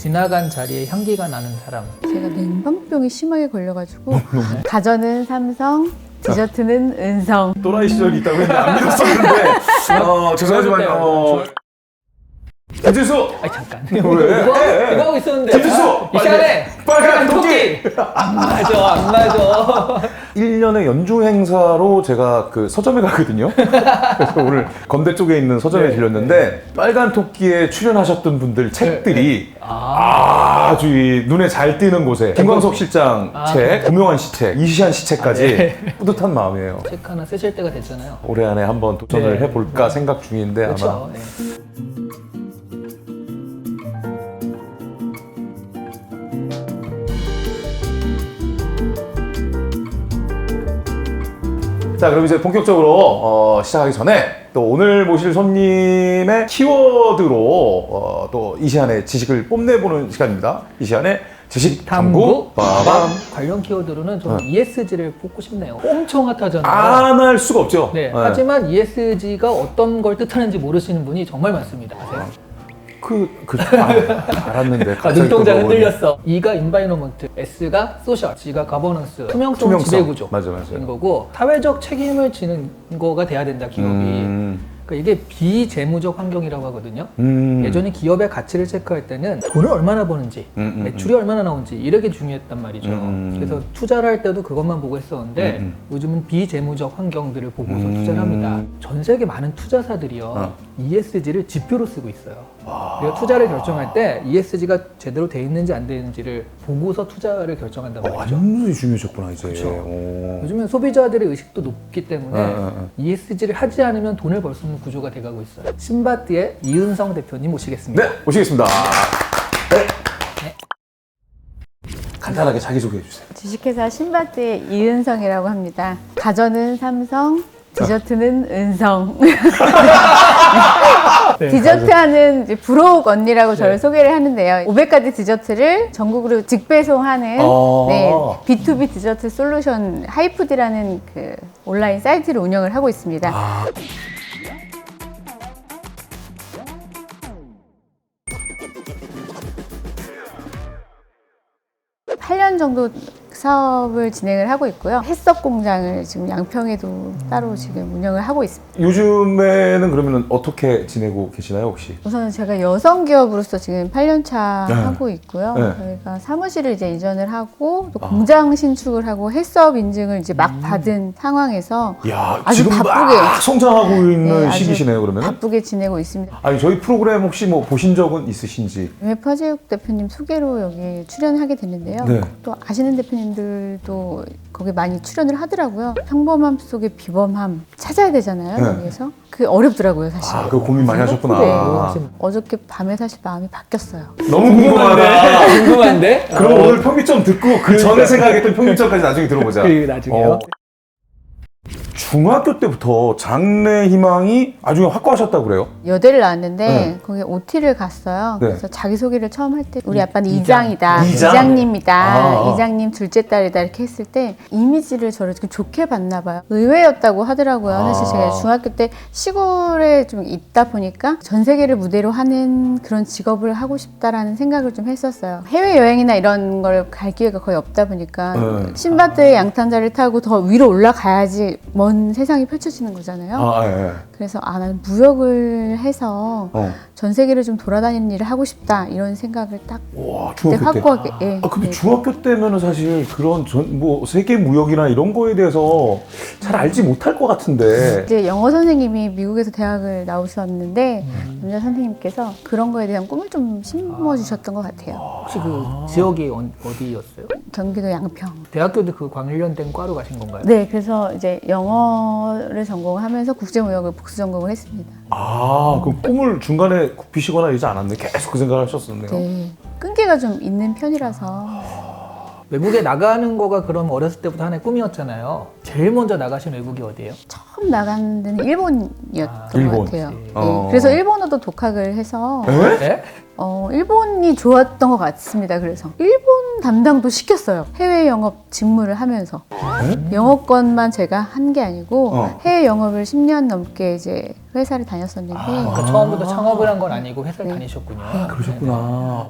지나간 자리에 향기가 나는 사람. 제가 냉방병이 심하게 걸려가지고 가전은 삼성, 디저트는 은성. 또라이 시절이 있다고 했는데 안 믿었었는데 죄송하지만 김진수! 아니 잠깐. 왜? 이거 하고 있었는데. 김진수! 이 시간에 빨간 토끼! 안 맞아. 1년의 연중 행사로 제가 그 서점에 가거든요. 그래서 오늘 건대 쪽에 있는 서점에 들렸는데 빨간 토끼에 출연하셨던 분들 책들이 아주 이 눈에 잘 띄는 곳에 김광석 실장 책, 고명환 씨 책, 이시안 씨 책까지 뿌듯한 마음이에요. 책 하나 쓰실 때가 됐잖아요. 올해 안에 한번 도전을 해볼까 생각 중인데 그렇죠. 아마 네. 자, 그럼 이제 본격적으로 시작하기 전에 또 오늘 모실 손님의 키워드로 또 이시안의 지식을 뽐내보는 시간입니다. 이시안의 지식 탐구 빠밤. 관련 키워드로는 저는 ESG를 뽑고 싶네요. 엄청 핫하잖아요. 안 할 수가 없죠. 네. 하지만 ESG가 어떤 걸 뜻하는지 모르시는 분이 정말 많습니다. 아세요? 알았는데 갑자기 눈동자 또 흔들렸어. E가 environment, S가 social, G가 governance, 투명성, 지배구조. 맞아요. 인 거고 사회적 책임을 지는 거가 돼야 된다 기업이. 그러니까 이게 비재무적 환경이라고 하거든요. 예전에 기업의 가치를 체크할 때는 돈을 얼마나 버는지, 매출이 얼마나 나오는지 이렇게 중요했단 말이죠. 그래서 투자를 할 때도 그것만 보고 했었는데 요즘은 비재무적 환경들을 보고서 투자를 합니다. 전 세계 많은 투자사들이요 ESG를 지표로 쓰고 있어요. 우리가 투자를 결정할 때 ESG가 제대로 돼 있는지 안 돼 있는지를 보고서 투자를 결정한단 말이죠. 완전히 중요해졌구나 이제. 그렇죠. 요즘은 소비자들의 의식도 높기 때문에 ESG를 하지 않으면 돈을 벌 수 없는 구조가 돼가고 있어요. 신바트의 이은성 대표님 모시겠습니다. 네, 모시겠습니다. 네. 간단하게 자기소개해 주세요. 주식회사 신바트의 이은성이라고 합니다. 가전은 삼성, 디저트는 은성. 디저트 하는 이제 부록 언니라고 저를 소개를 하는데요. 500가지 디저트를 전국으로 직배송하는 B2B 디저트 솔루션 하이푸드라는 그 온라인 사이트를 운영을 하고 있습니다. 8년 정도 사업을 진행을 하고 있고요. 햇석 공장을 지금 양평에도 따로 지금 운영을 하고 있습니다. 요즘에는 그러면 어떻게 지내고 계시나요 혹시? 우선은 제가 여성 기업으로서 지금 8년 차 하고 있고요. 저희가 사무실을 이제 이전을 하고 또 공장 신축을 하고 햇섭 인증을 이제 막 받은 상황에서 야, 아주 지금 바쁘게 막 성장하고 있는 아주 시기시네요 그러면? 바쁘게 지내고 있습니다. 아니 저희 프로그램 혹시 뭐 보신 적은 있으신지? 웹화제육 대표님 소개로 여기 출연하게 됐는데요. 네. 또 아시는 대표님들도 거기 많이 출연을 하더라고요. 평범함 속의 비범함 찾아야 되잖아요. 여기에서 그게 어렵더라고요 사실. 아, 그 고민 많이 하셨구나. 네. 어저께 밤에 사실 마음이 바뀌었어요. 너무 궁금하다. 궁금한데? 그럼 오늘 평균점 듣고 그 전에 생각했던 평균점까지 나중에 들어보자. 나중에요. 중학교 때부터 장래 희망이 아주 확고하셨다고 그래요? 여대를 나왔는데 거기 OT를 갔어요. 그래서 자기소개를 처음 할 때 우리 아빠는 이장이다. 이장? 이장님이다. 이장님 둘째 딸이다. 이렇게 했을 때 이미지를 저를 되게 좋게 봤나 봐요. 의외였다고 하더라고요. 사실 제가 중학교 때 시골에 좀 있다 보니까 전 세계를 무대로 하는 그런 직업을 하고 싶다라는 생각을 좀 했었어요. 해외여행이나 이런 걸 갈 기회가 거의 없다 보니까 신바트의 양탄자를 타고 더 위로 올라가야지 먼 세상이 펼쳐지는 거잖아요. 그래서 나는 무역을 해서 전 세계를 좀 돌아다니는 일을 하고 싶다 이런 생각을 딱 와, 그때 중학교 때. 확고하게. 근데 중학교 때면은 사실 그런 뭐 세계 무역이나 이런 거에 대해서 잘 알지 못할 것 같은데. 이제 영어 선생님이 미국에서 대학을 나오셨는데 남자 선생님께서 그런 거에 대한 꿈을 좀 심어주셨던 것 같아요. 혹시 그 지역이 어디였어요? 경기도 양평. 대학교도 그 관련된 과로 가신 건가요? 네, 그래서 이제 영어를 전공하면서 국제무역을 복수 전공을 했습니다. 그럼 꿈을 중간에 굽히시거나 이러지 않았네. 계속 그 생각을 하셨었네요. 네, 끈기가 좀 있는 편이라서. 외국에 나가는 거가 그럼 어렸을 때부터 하나의 꿈이었잖아요. 제일 먼저 나가신 외국이 어디예요? 처음 나간 데는 일본이었던 일본. 것 같아요. 네, 그래서 일본어도 독학을 해서 네? 일본이 좋았던 것 같습니다. 그래서 일본 담당도 시켰어요. 해외 영업 직무를 하면서 영어권만 제가 한 게 아니고 해외 영업을 10년 넘게 이제 회사를 다녔었는데 그러니까 처음부터 창업을 한 건 아니고 회사를 다니셨군요. 그러셨구나.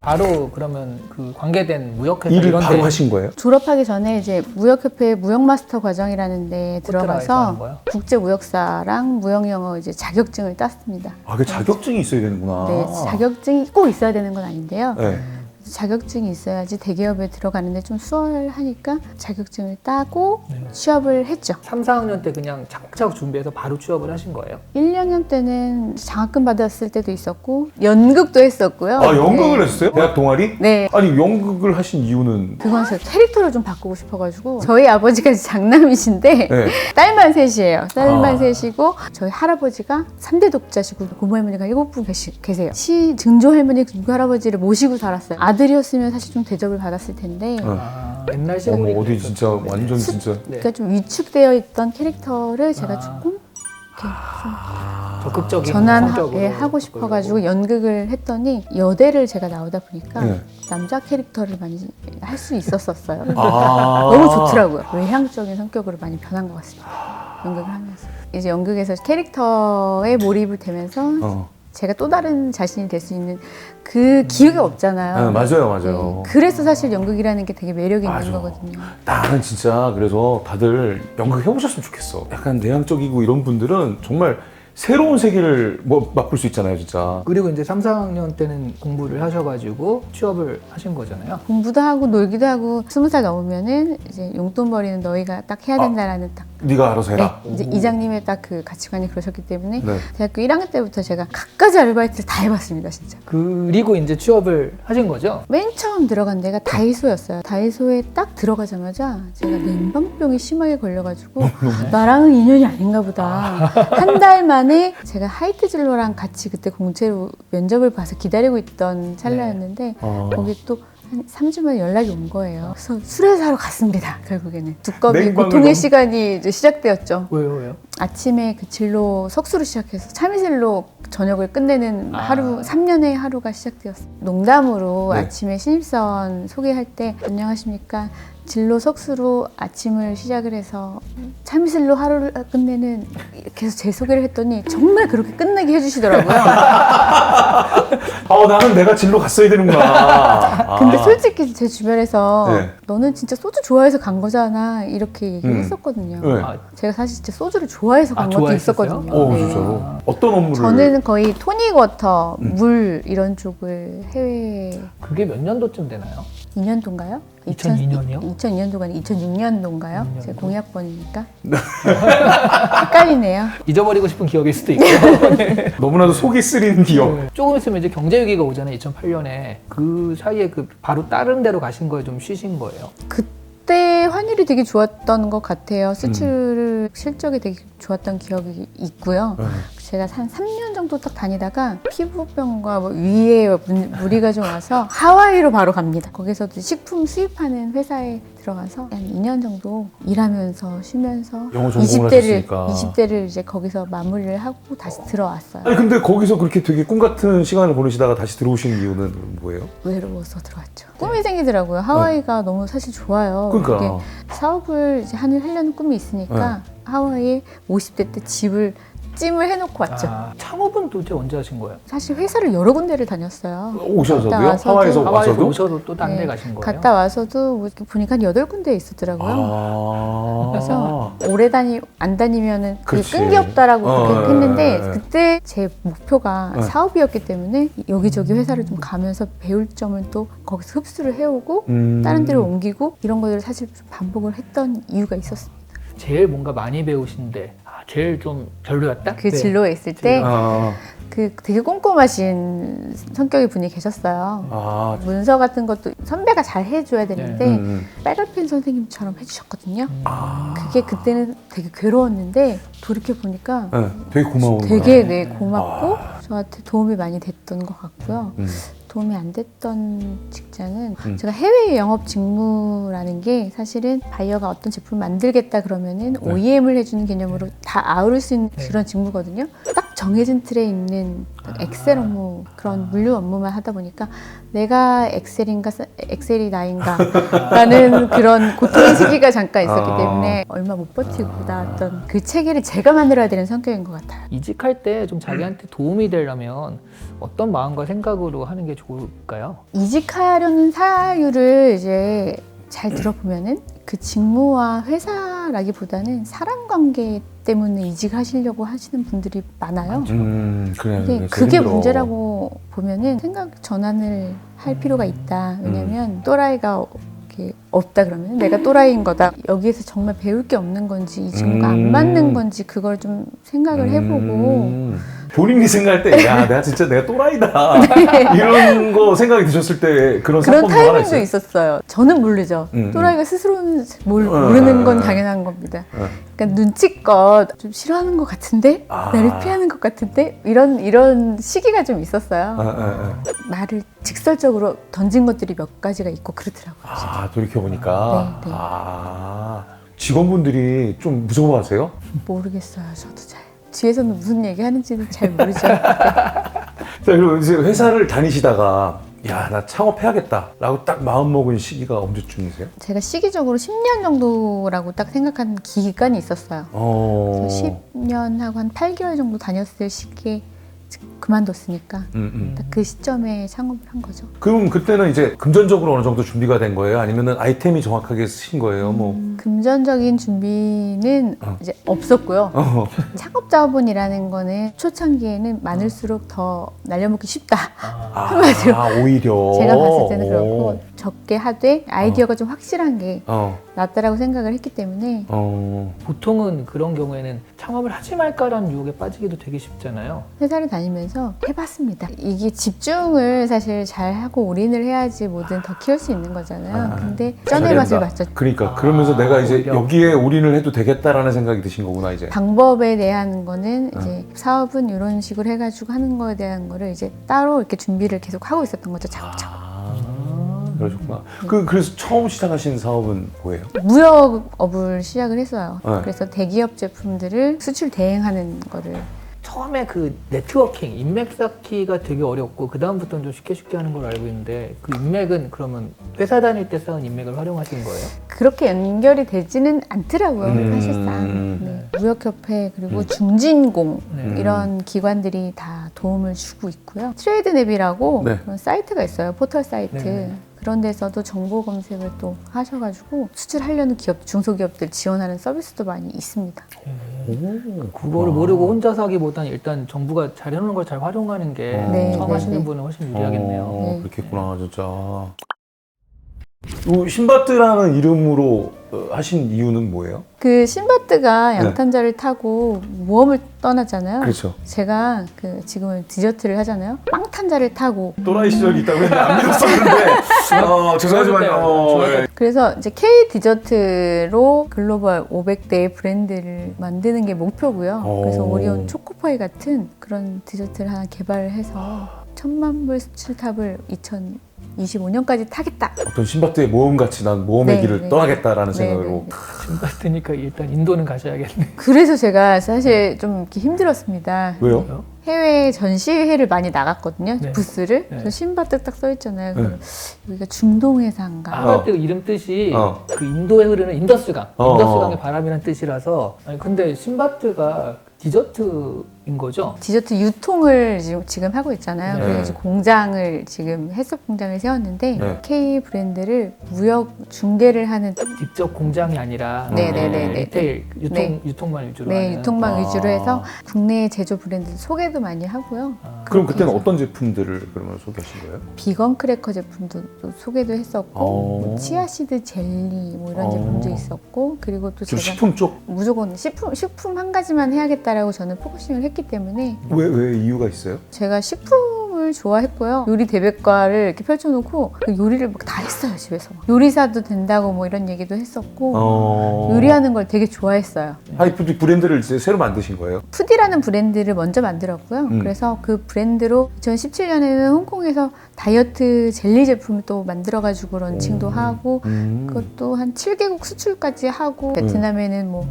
바로 그러면 그 관계된 무역회사 일을 이런 바로 데 하신 거예요? 졸업하기 전에 이제 무역협회 무역마스터 과정이라는 데 포트라에서 하는 들어가서 거예요? 국제무역사랑 무역영어 이제 자격증을 땄습니다. 아, 그 자격증이 있어야 되는구나. 네, 자격증이 꼭 있어야 되는 건 아닌데요. 네. 자격증이 있어야지 대기업에 들어가는데 좀 수월하니까 자격증을 따고 네. 취업을 했죠. 3, 4학년 때 그냥 차곡차곡 준비해서 바로 취업을 하신 거예요? 1, 2학년 때는 장학금 받았을 때도 있었고 연극도 했었고요. 아, 연극을 네. 했어요? 대학 동아리? 네. 아니, 연극을 하신 이유는? 그건 제가 캐릭터를 좀 바꾸고 싶어가지고 저희 아버지가 장남이신데 네. 딸만 셋이에요. 딸만 아. 셋이고 저희 할아버지가 3대 독자시고 고모 할머니가 7분 계세요. 시 증조 할머니 증조 할아버지를 모시고 살았어요. 아들이었으면 사실 좀 대접을 받았을 텐데 아, 옛날 어머, 시골이 어디 진짜 완전 진짜. 네. 그러니까 좀 위축되어 있던 캐릭터를 제가 조금 이렇게 적극적인 좀 성격으로 전환하고 싶어가지고 연극을 했더니 여대를 제가 나오다 보니까 네. 남자 캐릭터를 많이 할 수 있었어요. 아. 너무 좋더라고요. 외향적인 성격으로 많이 변한 것 같습니다. 연극을 하면서. 이제 연극에서 캐릭터에 몰입을 되면서 제가 또 다른 자신이 될 수 있는 그 기회가 없잖아요. 맞아요, 맞아요. 네. 그래서 사실 연극이라는 게 되게 매력이 맞아. 있는 거거든요. 나는 진짜 그래서 다들 연극 해보셨으면 좋겠어. 약간 내향적이고 이런 분들은 정말 새로운 세계를 뭐 맛볼 수 있잖아요, 진짜. 그리고 이제 3, 4학년 때는 공부를 하셔가지고 취업을 하신 거잖아요. 공부도 하고 놀기도 하고 20살 넘으면은 이제 용돈벌이는 너희가 딱 해야 된다라는 딱 네가 알아서 해라. 네, 이제 이장님의 딱 그 가치관이 그러셨기 때문에 네. 대학교 1학년 때부터 제가 갖가지 아르바이트를 다 해봤습니다, 진짜. 그리고 이제 취업을 하신 거죠? 맨 처음 들어간 데가 다이소였어요. 다이소에 딱 들어가자마자 제가 냉방병이 심하게 걸려가지고 나랑은 인연이 아닌가 보다. 한 달 만에 제가 하이트진로랑 같이 그때 공채로 면접을 봐서 기다리고 있던 찰나였는데 거기 또 한 3주 만에 연락이 온 거예요. 그래서 술을 사러 갔습니다. 결국에는 두꺼비 냉방을 고통의 너무- 시간이 이제 시작되었죠. 왜요? 아침에 그 진로 석수로 시작해서 참이슬로 저녁을 끝내는 하루 3년의 하루가 시작되었어요. 농담으로 네. 아침에 신입사원 소개할 때 안녕하십니까 진로 석수로 아침을 시작을 해서 참이슬로 하루를 끝내는 계속 제 소개를 했더니 정말 그렇게 끝내게 해주시더라고요. 나는 내가 진로 갔어야 되는구나. 근데 솔직히 제 주변에서 네. 너는 진짜 소주 좋아해서 간 거잖아 이렇게 얘기를 했었거든요. 네. 아, 제가 사실 진짜 소주를 좋아해서 간 것도 좋아했었어요? 있었거든요. 네. 진짜로? 어떤 업무를? 저는 거의 토닉워터, 물 이런 쪽을 해외 그게 몇 년도쯤 되나요? 2년도인가요? 2002년 이요? 2002년도가 아니라 2006년도인가요? 2006년도? 제 공약번이니까 헷갈리네요. 잊어버리고 싶은 기억일 수도 있고. 너무나도 속이 쓰리는 기억. 조금 있으면 이제 경제위기가 오잖아요. 2008년에. 그 사이에 그 바로 다른 데로 가신 거예요? 좀 쉬신 거예요? 그때 환율이 되게 좋았던 것 같아요. 수출 실적이 되게 좋았던 기억이 있고요. 제가 한 3년 정도 딱 다니다가 피부병과 뭐 위에 무리가 좀 와서 하와이로 바로 갑니다. 거기서도 식품 수입하는 회사에 들어가서 한 2년 정도 일하면서 쉬면서 영어 전공을 하셨으니까. 20대를 이제 거기서 마무리를 하고 다시 들어왔어요. 아니 근데 거기서 그렇게 되게 꿈 같은 시간을 보내시다가 다시 들어오시는 이유는 뭐예요? 외로워서 들어왔죠. 꿈이 생기더라고요. 하와이가 너무 사실 좋아요. 그러니까. 이게 사업을 이제 하려는 꿈이 있으니까 하와이에 50대 때 집을 찜을 해놓고 왔죠. 창업은 도대체 언제 하신 거예요? 사실 회사를 여러 군데를 다녔어요. 오셔서도요? 갔다 와서도- 하와이에서 하와이에서 와서도? 오셔도 또 딴 데 네, 가신 거예요? 갔다 와서도 뭐 이렇게 보니까 한 8군데 있었더라고요. 그래서 오래 안 다니면은 그게 그렇지. 끈기 없다라고 그렇게 했는데 예. 그때 제 목표가 사업이었기 때문에 여기저기 회사를 좀 가면서 배울 점을 또 거기서 흡수를 해오고 다른 데로 옮기고 이런 것들을 사실 좀 반복을 했던 이유가 있었습니다. 제일 뭔가 많이 배우신데 제일 좀 별로였다? 그 네. 진로에 있을 때 아, 그 되게 꼼꼼하신 성격의 분이 계셨어요. 아, 문서 같은 것도 선배가 잘 해줘야 되는데 음. 빨간펜 선생님처럼 해주셨거든요. 그게 그때는 되게 괴로웠는데 돌이켜 보니까 네, 되게 고마운 되게 고맙고 저한테 도움이 많이 됐던 것 같고요. 도움이 안 됐던 직장은 제가 해외 영업 직무라는 게 사실은 바이어가 어떤 제품을 만들겠다 그러면은 OEM을 해주는 개념으로 다 아우를 수 있는 그런 직무거든요. 딱 정해진 틀에 있는 엑셀 업무, 그런 물류 업무만 하다 보니까 내가 엑셀인가 엑셀이 나인가 라는 그런 고통의 시기가 잠깐 있었기 때문에 얼마 못 버티고 나왔던 그 체계를 제가 만들어야 되는 성격인 것 같아요. 이직할 때 좀 자기한테 도움이 되려면 어떤 마음과 생각으로 하는 게 좋을까요? 이직하려는 사유를 이제 잘 들어보면은 그 직무와 회사라기보다는 사람 관계 때문에 이직하시려고 하시는 분들이 많아요. 그래. 근데 그게 문제라고 보면은 생각 전환을 할 필요가 있다. 왜냐면 또라이가 이렇게 없다 그러면 내가 또라이인 거다. 여기에서 정말 배울 게 없는 건지 이 직무가 안 맞는 건지 그걸 좀 생각을 해보고 본인이 생각할 때, 야, 내가 또라이다. 이런 거 생각이 드셨을 때 그런 사건도 하나 타이밍도 있어요? 있었어요. 저는 모르죠. 또라이가 스스로는 모르는 건 당연한 겁니다. 그러니까 눈치껏 좀 싫어하는 것 같은데? 나를 피하는 것 같은데? 이런 시기가 좀 있었어요. 말을 직설적으로 던진 것들이 몇 가지가 있고 그렇더라고요. 돌이켜보니까. 네, 네. 직원분들이 좀 무서워하세요? 모르겠어요. 저도 잘. 뒤에서는 무슨 얘기 하는지는 잘 모르죠. 자, 그리고 이제 회사를 다니시다가 야, 나 창업해야겠다 라고 딱 마음먹은 시기가 언제쯤이세요? 제가 시기적으로 10년 정도라고 딱 생각한 기간이 있었어요. 그래서 10년하고 한 8개월 정도 다녔을 시기에 그만뒀으니까 딱 그 시점에 창업을 한 거죠. 그럼 그때는 이제 금전적으로 어느 정도 준비가 된 거예요? 아니면은 아이템이 정확하게 쓰신 거예요? 뭐. 금전적인 준비는 이제 없었고요. 창업자본이라는 거는 초창기에는 많을수록 더 날려먹기 쉽다. 한마디로. 오히려. 제가 봤을 때는 그렇고 적게 하되 아이디어가 좀 확실한 게 낫다라고 생각을 했기 때문에 보통은 그런 경우에는 창업을 하지 말까라는 유혹에 빠지기도 되게 쉽잖아요. 회사를 다니면서 해봤습니다. 이게 집중을 사실 잘하고 올인을 해야지 뭐든 더 키울 수 있는 거잖아요. 근데 쩐의 맛을 봤죠. 그러니까 그러면서 내가 이제 여기에 올인을 해도 되겠다라는 생각이 드신 거구나 이제. 방법에 대한 거는 이제 사업은 이런 식으로 해가지고 하는 거에 대한 거를 이제 따로 이렇게 준비를 계속 하고 있었던 거죠. 차곡차곡. 그러셨구나. 그래서 처음 시작하신 사업은 뭐예요? 무역업을 시작을 했어요. 네. 그래서 대기업 제품들을 수출 대행하는 거를. 처음에 그 네트워킹, 인맥 쌓기가 되게 어렵고 그 다음부터는 좀 쉽게 하는 걸로 알고 있는데 그 인맥은 그러면 회사 다닐 때 쌓은 인맥을 활용하신 거예요? 그렇게 연결이 되지는 않더라고요, 사실상. 네. 무역협회 그리고 중진공 이런 기관들이 다 도움을 주고 있고요. 트레이드냅이라고 그런 사이트가 있어요, 포털 사이트. 그런 데서도 정보 검색을 또 하셔가지고 수출하려는 기업, 중소기업들 지원하는 서비스도 많이 있습니다. 그거를 모르고 혼자서 하기보다는 일단 정부가 잘 해놓은 걸 잘 활용하는 게 처음 하시는 분은 훨씬 유리하겠네요. 그렇겠구나 진짜. 신바트라는 이름으로 하신 이유는 뭐예요? 그 신바트가 양탄자를 타고 모험을 떠나잖아요. 그렇죠. 제가 지금은 디저트를 하잖아요. 빵탄자를 타고. 또라이 시절이 있다고 했는데 안 믿었었는데 죄송하지만 그래서 이제 K 디저트로 글로벌 500대의 브랜드를 만드는 게 목표고요. 그래서 오리온 초코파이 같은 그런 디저트를 하나 개발을 해서 1000만 불 수출탑을 2025년까지 타겠다. 어떤 신바트의 모험같이 난 모험의 길을 떠나겠다라는 생각으로. 신바트니까 일단 인도는 가셔야겠네. 그래서 제가 사실 좀 이렇게 힘들었습니다. 왜요? 해외 전시회를 많이 나갔거든요. 부스를. 그래서 신바트 딱 써있잖아요. 여기가 중동회사인가. 신바트 이름 뜻이 그 인도에 흐르는 인더스강. 인더스강의 바람이란 뜻이라서. 아니 근데 신바트가 디저트인 거죠? 디저트 유통을 지금 하고 있잖아요. 그래서 공장을 지금 해썹 공장을 세웠는데 K 브랜드를 무역 중개를 하는 직접 공장이 아니라 리테일 유통만 위주로 하는. 유통만 위주로 해서 국내 제조 브랜드 소개도 많이 하고요. 그럼 그때는 어떤 제품들을 그러면 소개하신 거예요? 비건 크래커 제품도 또 소개도 했었고 뭐 치아시드 젤리 뭐 이런 제품도 있었고 그리고 또 제가 식품 쪽? 무조건 식품 한 가지만 해야겠다라고 저는 포커싱을 했기 때문에 왜 이유가 있어요? 제가 식품을 좋아했고요. 요리 대백과를 이렇게 펼쳐놓고 그 요리를 막 다 했어요, 집에서. 요리사도 된다고 뭐 이런 얘기도 했었고 요리하는 걸 되게 좋아했어요. 하이푸드 브랜드를 이제 새로 만드신 거예요? 푸디라는 브랜드를 먼저 만들었고요. 그래서 그 브랜드로 2017년에는 홍콩에서 다이어트 젤리 제품을 또 만들어가지고 런칭도 하고 그것도 한 7개국 수출까지 하고 베트남에는 뭐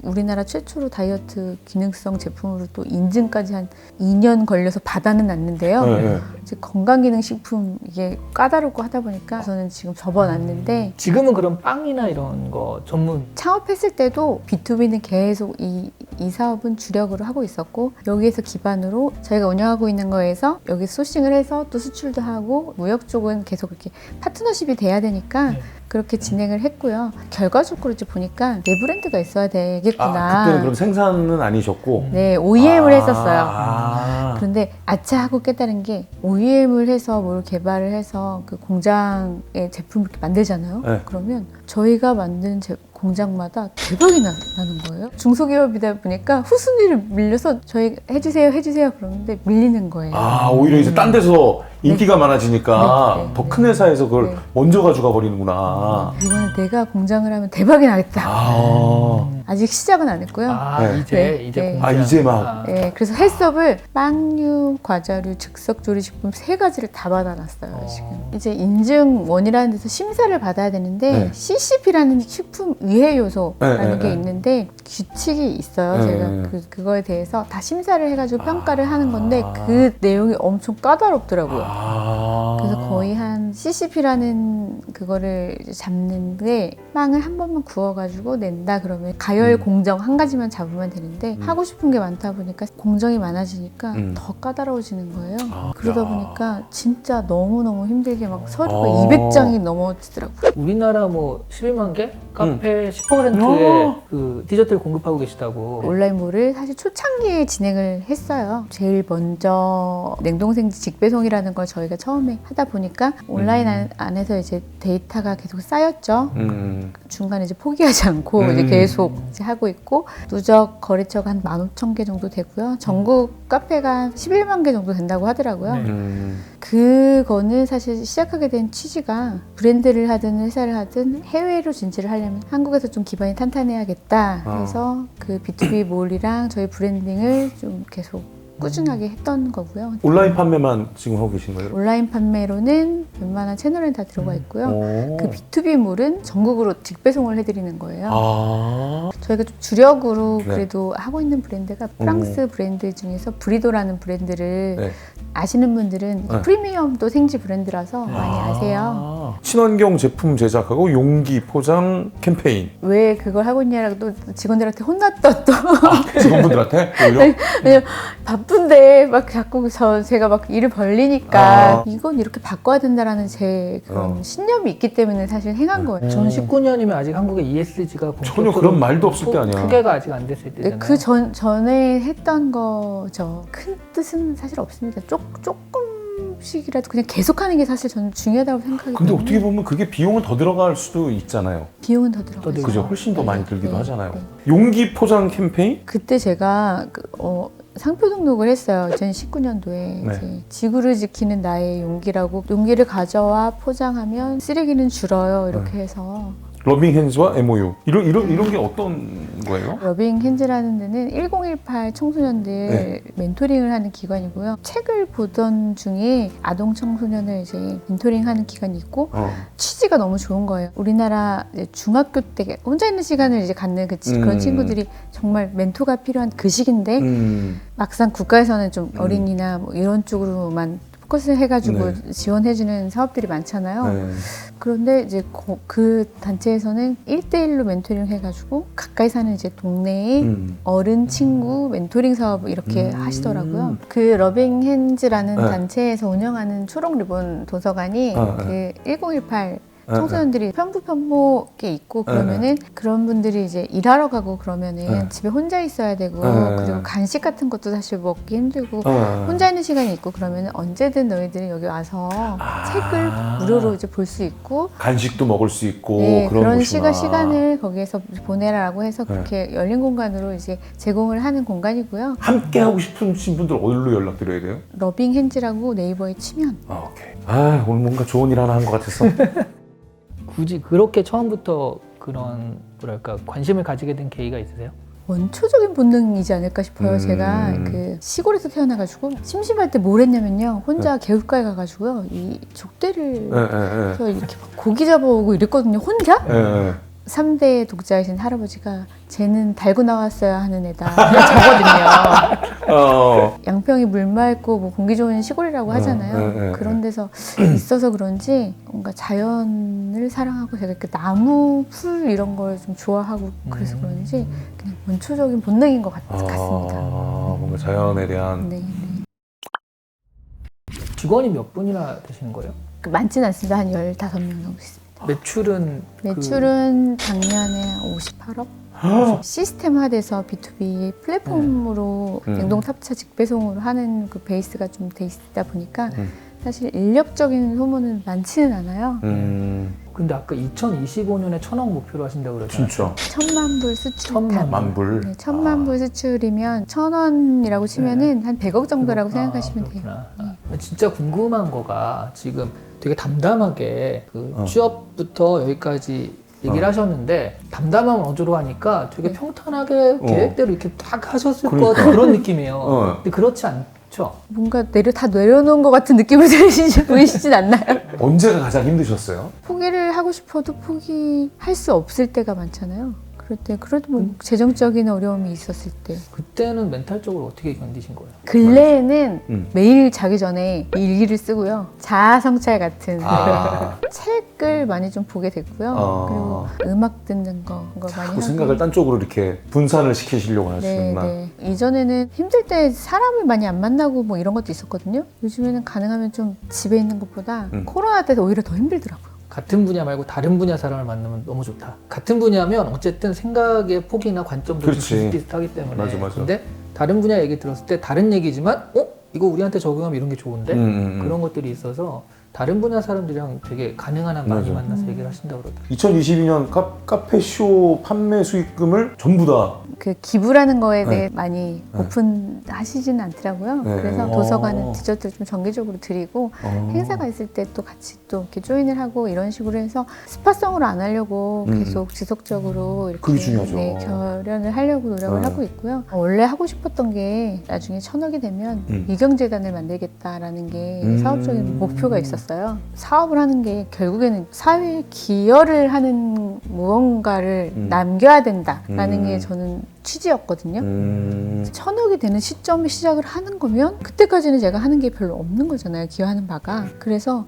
우리나라 최초로 다이어트 기능성 제품으로 또 인증까지 한 2년 걸려서 받아는 놨는데요. 네. 이제 건강기능식품 이게 까다롭고 하다 보니까 저는 지금 접어놨는데 지금은 그럼 빵이나 이런 거 전문 창업했을 때도 B2B는 계속 이 사업은 주력으로 하고 있었고 여기에서 기반으로 저희가 운영하고 있는 거에서 여기 소싱을 해서 또 수출도 하고 무역 쪽은 계속 이렇게 파트너십이 돼야 되니까 네. 그렇게 진행을 했고요. 결과적으로 이제 보니까 내 브랜드가 있어야 되겠구나. 그때는 그럼 생산은 아니셨고. 네, OEM을 했었어요. 아. 그런데 아차 하고 깨달은 게 OEM을 해서 뭘 개발을 해서 그 공장에 제품을 이렇게 만들잖아요. 네. 그러면 저희가 만든 공장마다 대박이 나는 거예요. 중소기업이다 보니까 후순위를 밀려서 저희 해주세요 그러는데 밀리는 거예요. 아, 오히려 이제 딴 데서 인기가 많아지니까 네, 네. 더 큰 회사에서 그걸 네. 먼저 가져가 버리는구나. 이거는 내가 공장을 하면 대박이 나겠다. 아. 아직 시작은 안 했고요. 아, 네. 이제 네. 공장. 아, 이제 막. 네, 그래서 헬스업을 빵류, 과자류, 즉석조리식품 3가지를 다 받아놨어요. 지금 이제 인증원이라는 데서 심사를 받아야 되는데 네. CCP라는 식품 위해 요소라는 네, 게 네. 있는데 규칙이 있어요. 네, 제가 네. 그거에 대해서 다 심사를 해가지고 평가를 하는 건데 그 내용이 엄청 까다롭더라고요. 아. 그래서 거의 한 CCP라는 그거를 이제 잡는데 빵을 한 번만 구워가지고 낸다 그러면 가열 공정 한 가지만 잡으면 되는데 하고 싶은 게 많다 보니까 공정이 많아지니까 더 까다로워지는 거예요. 그러다 야. 보니까 진짜 너무너무 힘들게 막 서류가 아. 200장이 넘어지더라고요. 우리나라 뭐 11만 개 카페 10%의 그 디저트를 공급하고 계시다고. 온라인몰을 사실 초창기에 진행을 했어요. 제일 먼저 냉동생지 직배송이라는 걸 저희가 처음에 하다 보니까 온라인 안에서 이제 데이터가 계속 쌓였죠. 중간에 이제 포기하지 않고 이제 계속 이제 하고 있고 누적 거래처가 한 15,000개 정도 되고요. 전국 카페가 11만 개 정도 된다고 하더라고요. 네. 그거는 사실 시작하게 된 취지가 브랜드를 하든 회사를 하든 해외로 진출을 하려면 한국에서 좀 기반이 탄탄해야겠다. 그래서 그 B2B 몰이랑 저희 브랜딩을 좀 계속 꾸준하게 했던 거고요. 온라인 판매만 지금 하고 계신 거예요? 온라인 판매로는 웬만한 채널에 다 들어가 있고요. 오. 그 B2B 몰은 전국으로 직배송을 해드리는 거예요. 아. 저희가 좀 주력으로 네. 그래도 하고 있는 브랜드가 프랑스 브랜드 중에서 브리도라는 브랜드를 네. 아시는 분들은 네. 프리미엄도 생지 브랜드라서 많이 아세요. 친환경 제품 제작하고 용기 포장 캠페인. 왜 그걸 하고 있냐라고 또 직원들한테 혼났던 또 직원분들한테 오히려? 왜냐면 바쁜데 막 자꾸 제가 막 일을 벌리니까 이건 이렇게 바꿔야 된다라는 제 그런 신념이 있기 때문에 사실 행한 거예요. 2019년이면 아직 한국에 ESG가 전혀 그런 말도 없을 때 아니야. 소개가 아직 안 됐을 때잖아요. 그 전에 했던 거죠. 큰 뜻은 사실 없습니다. 조금씩이라도 그냥 계속하는 게 사실 저는 중요하다고 생각하기 근데 때문에 어떻게 보면 그게 비용은 더 들어갈 수도 있잖아요. 비용은 더 들어가죠. 그죠? 훨씬 더 네, 많이 들기도 네, 하잖아요. 네. 용기 포장 캠페인? 그때 제가 상표 등록을 했어요. 2019년도에 네. 이제 지구를 지키는 나의 용기라고 용기를 가져와 포장하면 쓰레기는 줄어요. 이렇게 해서 러빙 핸즈와 MOU. 이런 게 어떤 거예요? 러빙 핸즈라는 데는 1018 청소년들 네. 멘토링을 하는 기관이고요. 책을 보던 중에 아동 청소년을 이제 멘토링하는 기관이 있고 취지가 너무 좋은 거예요. 우리나라 이제 중학교 때 혼자 있는 시간을 이제 갖는 그런 친구들이 정말 멘토가 필요한 그 시기인데 막상 국가에서는 좀 어린이나 뭐 이런 쪽으로만 포커스 해가지고 네. 지원해주는 사업들이 많잖아요. 네. 그런데 이제 그 단체에서는 1대1로 멘토링 해가지고 가까이 사는 이제 동네의 어른 친구 멘토링 사업을 이렇게 하시더라고요. 그 러빙 핸즈라는 네. 단체에서 운영하는 초록 리본 도서관이 그 1018 청소년들이 편부편목에 있고 그러면은 그런 분들이 이제 일하러 가고 그러면은 집에 혼자 있어야 되고 그리고 간식 같은 것도 사실 먹기 힘들고 혼자 있는 시간이 있고 그러면은 언제든 너희들이 여기 와서 책을 무료로 이제 볼 수 있고 간식도 먹을 수 있고 네, 그런 그런 곳이구나. 시간을 거기에서 보내라라고 해서 그렇게 열린 공간으로 이제 제공을 하는 공간이고요. 함께 하고 싶으신 분들 어디로 연락드려야 돼요? 러빙 핸즈라고 네이버에 치면 오케이. 오늘 뭔가 좋은 일 하나 한 것 같았어. 굳이 그렇게 처음부터 그런 뭐랄까 관심을 가지게 된 계기가 있으세요? 원초적인 본능이지 않을까 싶어요. 제가 그 시골에서 태어나가지고 심심할 때 뭘 했냐면요. 혼자 개울가에 가가지고요. 이 족대를 해서 이렇게 막 고기 잡아오고 이랬거든요. 혼자? 3대 독자이신 할아버지가 쟤는 달고 나왔어야 하는 애다 저거든요. 양평이 물 맑고 뭐 공기 좋은 시골이라고 하잖아요. 그런 데서 있어서 그런지 뭔가 자연을 사랑하고 제가 이렇게 나무, 풀 이런 걸 좀 좋아하고 그래서 그런지 그냥 원초적인 본능인 것 같습니다. 뭔가 자연에 대한. 네, 네. 직원이 몇 분이나 되시는 거예요? 많지는 않습니다. 한 15명 정도 있습니다. 매출은 매출은 작년에 58억? 시스템화돼서 B2B 플랫폼으로 냉동 탑차 직배송으로 하는 그 베이스가 좀 돼 있다 보니까 사실 인력적인 소모는 많지는 않아요. 근데 아까 2025년에 1,000억 목표로 하신다고 그랬잖아요. 진짜. 1,000만 불 수출. 1,000만 불. 네, 1,000만 불 수출이면 1,000원이라고 치면은 한 100억 정도라고 생각하시면 돼요. 그렇구나. 진짜 궁금한 거가 지금 되게 담담하게 그 취업부터 여기까지 얘기를 하셨는데 담담함을 어조로 하니까 되게 평탄하게 계획대로 이렇게 딱 하셨을 것 같은 그런 느낌이에요. 근데 그렇지 않죠? 뭔가 다 내려놓은 것 같은 느낌을 보이시진 않나요? 언제가 가장 힘드셨어요? 포기를 하고 싶어도 포기할 수 없을 때가 많잖아요. 그럴 때, 그래도 뭐 재정적인 어려움이 있었을 때. 그때는 멘탈적으로 어떻게 견디신 거예요? 근래에는 매일 자기 전에 일기를 쓰고요. 자아 성찰 같은 책을 많이 좀 보게 됐고요. 그리고 음악 듣는 거 많이 하고. 생각을 딴 쪽으로 이렇게 분산을 시키시려고 하시는구나. 네. 이전에는 힘들 때 사람을 많이 안 만나고 뭐 이런 것도 있었거든요. 요즘에는 가능하면 좀 집에 있는 것보다 코로나 때 오히려 더 힘들더라고요. 같은 분야 말고 다른 분야 사람을 만나면 너무 좋다. 같은 분야면 어쨌든 생각의 폭이나 관점도 좀 비슷비슷하기 때문에. 맞아. 근데 다른 분야 얘기 들었을 때 다른 얘기지만 이거 우리한테 적용하면 이런 게 좋은데? 그런 것들이 있어서 다른 분야 사람들이랑 되게 가능한 한 많이 만나서 얘기를 하신다고 그러더라고요. 2022년 카페쇼 판매 수익금을 전부 다 그 기부라는 거에 대해 많이 오픈하시지는 않더라고요. 그래서 도서관은 디저트를 좀 정기적으로 드리고 행사가 있을 때 또 같이 또 이렇게 조인을 하고 이런 식으로 해서 스파성으로 안 하려고 계속 지속적으로 이렇게 그게 중요하죠. 결연을 하려고 노력을 하고 있고요. 원래 하고 싶었던 게 나중에 1,000억이 되면 미경재단을 만들겠다라는 게 사업적인 목표가 있었어요. 사업을 하는 게 결국에는 사회에 기여를 하는 무언가를 남겨야 된다라는 게 저는 취지였거든요. 1,000억이 되는 시점에 시작을 하는 거면 그때까지는 제가 하는 게 별로 없는 거잖아요. 기여하는 바가. 그래서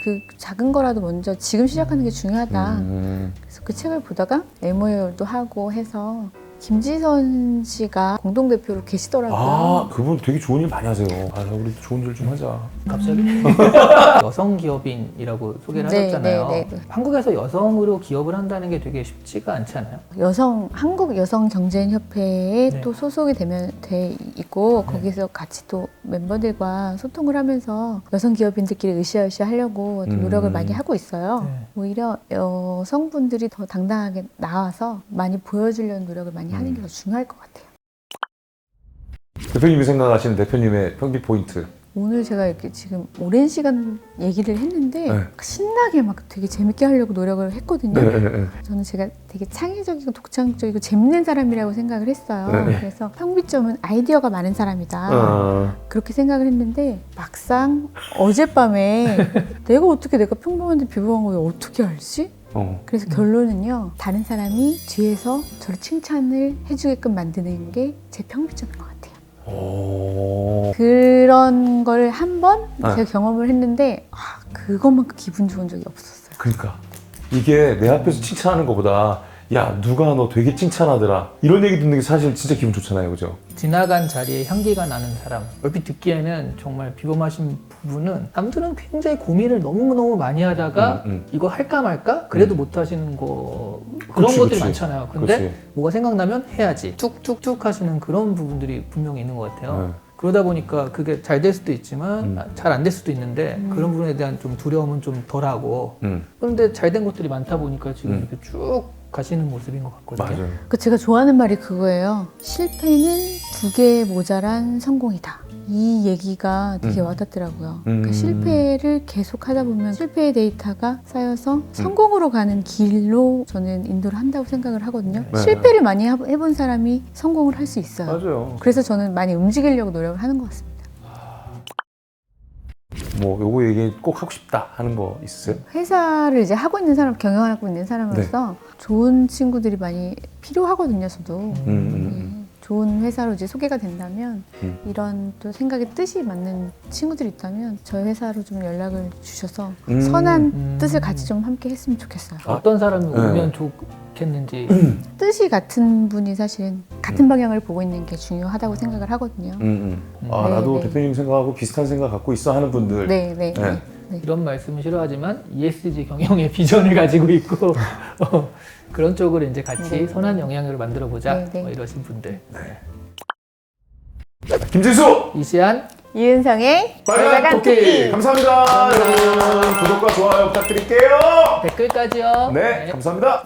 그 작은 거라도 먼저 지금 시작하는 게 중요하다. 그래서 그 책을 보다가 MOU도 하고 해서 김지선 씨가 공동대표로 계시더라고요. 그분 되게 좋은 일 많이 하세요. 우리 좋은 일 좀 하자. 갑자기? 여성 기업인이라고 소개를 하셨잖아요. 네. 한국에서 여성으로 기업을 한다는 게 되게 쉽지가 않잖아요. 한국 여성 경제인 협회에 또 소속이 돼 있고 거기서 같이 또 멤버들과 소통을 하면서 여성 기업인들끼리 으쌰으쌰 하려고 또 노력을 많이 하고 있어요. 오히려 여성분들이 더 당당하게 나와서 많이 보여주려는 노력을 많이 하는 게 더 중요할 것 같아요. 대표님이 생각하시는 대표님의 평비 포인트. 오늘 제가 이렇게 지금 오랜 시간 얘기를 했는데 신나게 막 되게 재밌게 하려고 노력을 했거든요. 저는 제가 되게 창의적이고 독창적이고 재밌는 사람이라고 생각을 했어요. 그래서 평비점은 아이디어가 많은 사람이다. 그렇게 생각을 했는데 막상 어젯밤에 내가 평범한데 비범한 거 어떻게 알지? 그래서 결론은요, 다른 사람이 뒤에서 저를 칭찬을 해주게끔 만드는 게 제 평비점인 것 같아요. 그런 걸 한 번 제가 경험을 했는데 그것만큼 기분 좋은 적이 없었어요. 그러니까 이게 내 앞에서 칭찬하는 것보다 야 누가 너 되게 칭찬하더라 이런 얘기 듣는 게 사실 진짜 기분 좋잖아요, 그죠? 지나간 자리에 향기가 나는 사람. 얼핏 듣기에는 정말 비범하신 부분은 남들은 굉장히 고민을 너무너무 많이 하다가 이거 할까 말까? 그래도 못 하시는 거 그런 것들이 많잖아요. 근데 뭐가 생각나면 해야지. 툭툭툭 하시는 그런 부분들이 분명히 있는 것 같아요. 그러다 보니까 그게 잘 될 수도 있지만 잘 안 될 수도 있는데 그런 부분에 대한 좀 두려움은 좀 덜하고 그런데 잘 된 것들이 많다 보니까 지금 이렇게 쭉 가시는 모습인 것 같거든요. 맞아요. 제가 좋아하는 말이 그거예요. 실패는 2개 모자란 성공이다. 이 얘기가 되게 와닿더라고요. 그러니까 실패를 계속 하다 보면 실패의 데이터가 쌓여서 성공으로 가는 길로 저는 인도를 한다고 생각을 하거든요. 실패를 많이 해본 사람이 성공을 할 수 있어요. 맞아요. 그래서 저는 많이 움직이려고 노력을 하는 것 같습니다. 뭐 요거 얘기 꼭 하고 싶다 하는 거 있으세요? 회사를 이제 하고 있는 사람, 경영하고 있는 사람으로서 좋은 친구들이 많이 필요하거든요, 저도. 좋은 회사로 이제 소개가 된다면 이런 또 생각에 뜻이 맞는 친구들이 있다면 저희 회사로 좀 연락을 주셔서 선한 뜻을 같이 좀 함께 했으면 좋겠어요. 어떤 사람이 오면 좋겠는지. 뜻이 같은 분이 사실은 같은 방향을 보고 있는 게 중요하다고 생각을 하거든요. 아, 네, 나도 네. 대표님 생각하고 비슷한 생각 갖고 있어 하는 분들. 네, 네, 네. 네. 네. 이런 말씀은 싫어하지만 ESG 경영의 비전을 가지고 있고 그런 쪽으로 이제 같이 네. 선한 영향을 만들어 보자 네, 네. 뭐 이러신 분들. 김진수! 이시안 이은성의 빨간 토끼! 감사합니다. 여러분 구독과 좋아요 부탁드릴게요. 댓글까지요. 네, 감사합니다.